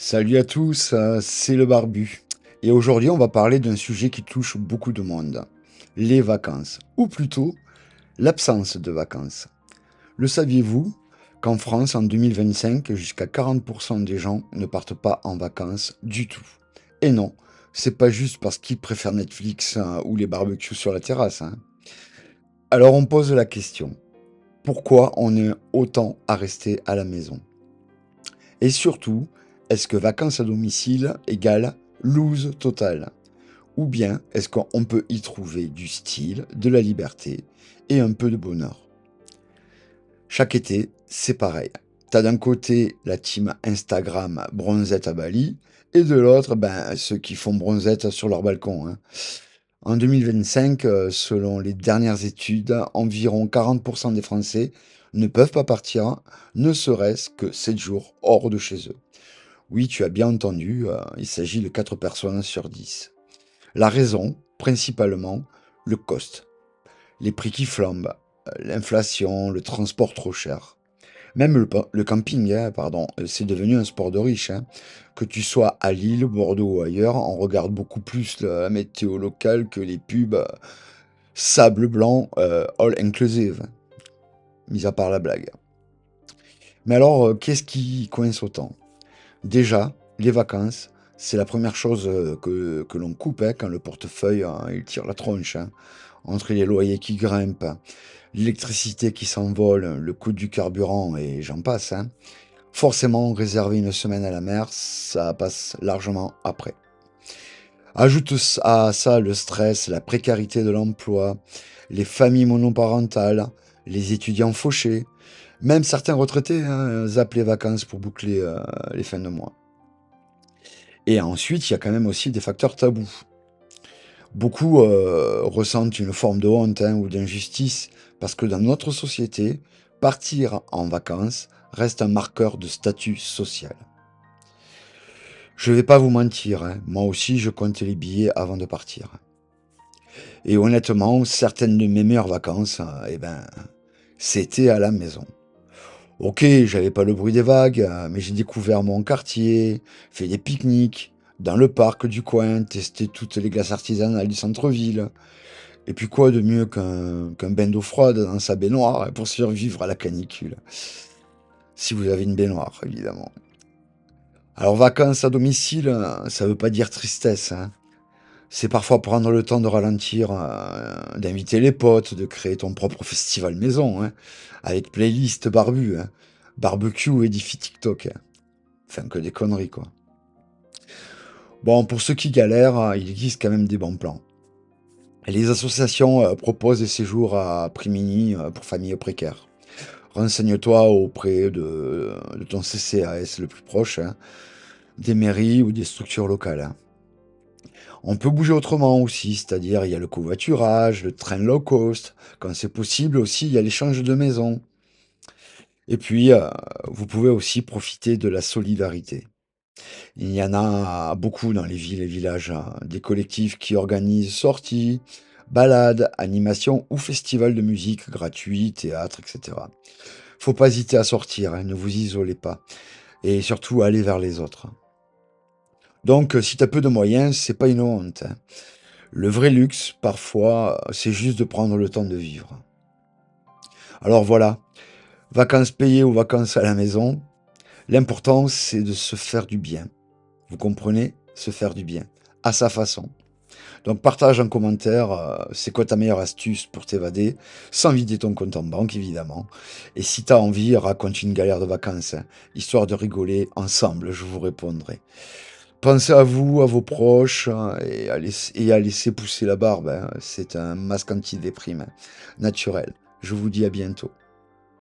Salut à tous, c'est le barbu. Et aujourd'hui, on va parler d'un sujet qui touche beaucoup de monde, les vacances, ou plutôt l'absence de vacances. Le saviez-vous qu'en France, en 2025, jusqu'à 40% des gens ne partent pas en vacances du tout? Et non, c'est pas juste parce qu'ils préfèrent Netflix ou les barbecues sur la terrasse, hein. Alors on pose la question, pourquoi on est autant à rester à la maison? Et surtout, est-ce que vacances à domicile égale lose totale? Ou bien est-ce qu'on peut y trouver du style, de la liberté et un peu de bonheur? Chaque été, c'est pareil. T'as d'un côté la team Instagram bronzette à Bali et de l'autre, ben, ceux qui font bronzette sur leur balcon, hein. En 2025, selon les dernières études, environ 40% des Français ne peuvent pas partir, ne serait-ce que 7 jours hors de chez eux. Oui, tu as bien entendu, il s'agit de 4 personnes sur 10. La raison, principalement, le cost. Les prix qui flambent, l'inflation, le transport trop cher. Même le camping, hein, pardon, c'est devenu un sport de riche, hein. Que tu sois à Lille, Bordeaux ou ailleurs, on regarde beaucoup plus la météo locale que les pubs sable blanc all inclusive, mis à part la blague. Mais alors, qu'est-ce qui coince autant? Déjà, les vacances, c'est la première chose que l'on coupe hein, quand le portefeuille il tire la tronche, hein. Entre les loyers qui grimpent, l'électricité qui s'envole, le coût du carburant et j'en passe, hein. Forcément, réserver une semaine à la mer, ça passe largement après. Ajoute à ça le stress, la précarité de l'emploi, les familles monoparentales, les étudiants fauchés, même certains retraités hein, zappent les vacances pour boucler les fins de mois. Et ensuite, il y a quand même aussi des facteurs tabous. Beaucoup ressentent une forme de honte hein, ou d'injustice parce que dans notre société, partir en vacances reste un marqueur de statut social. Je vais pas vous mentir, hein, moi aussi je compte les billets avant de partir. Et honnêtement, certaines de mes meilleures vacances, eh ben, c'était à la maison. Ok, j'avais pas le bruit des vagues, mais j'ai découvert mon quartier, fait des pique-niques, dans le parc du coin, testé toutes les glaces artisanales du centre-ville. Et puis quoi de mieux qu'un bain d'eau froide dans sa baignoire pour survivre à la canicule? Si vous avez une baignoire, évidemment. Alors vacances à domicile, ça veut pas dire tristesse, hein. C'est parfois prendre le temps de ralentir, d'inviter les potes, de créer ton propre festival maison, hein, avec playlist barbu, hein, barbecue et défi TikTok, hein. Enfin, que des conneries, quoi. Bon, pour ceux qui galèrent, il existe quand même des bons plans. Et les associations proposent des séjours à prix mini pour familles précaires. Renseigne-toi auprès de ton CCAS le plus proche, hein, des mairies ou des structures locales, hein. On peut bouger autrement aussi, c'est-à-dire il y a le covoiturage, le train low cost. Quand c'est possible aussi, il y a l'échange de maisons. Et puis, vous pouvez aussi profiter de la solidarité. Il y en a beaucoup dans les villes et villages, hein, des collectifs qui organisent sorties, balades, animations ou festivals de musique gratuits, théâtre, etc. Faut pas hésiter à sortir, hein, ne vous isolez pas. Et surtout, allez vers les autres. Donc, si tu as peu de moyens, c'est pas une honte, hein. Le vrai luxe, parfois, c'est juste de prendre le temps de vivre. Alors voilà, vacances payées ou vacances à la maison, l'important c'est de se faire du bien. Vous comprenez? Se faire du bien, à sa façon. Donc partage en commentaire, c'est quoi ta meilleure astuce pour t'évader, sans vider ton compte en banque évidemment. Et si t'as envie, raconte une galère de vacances, hein, histoire de rigoler ensemble, je vous répondrai. Pensez à vous, à vos proches, hein, et à laisser pousser la barbe, hein. C'est un masque anti-déprime, hein, naturel. Je vous dis à bientôt.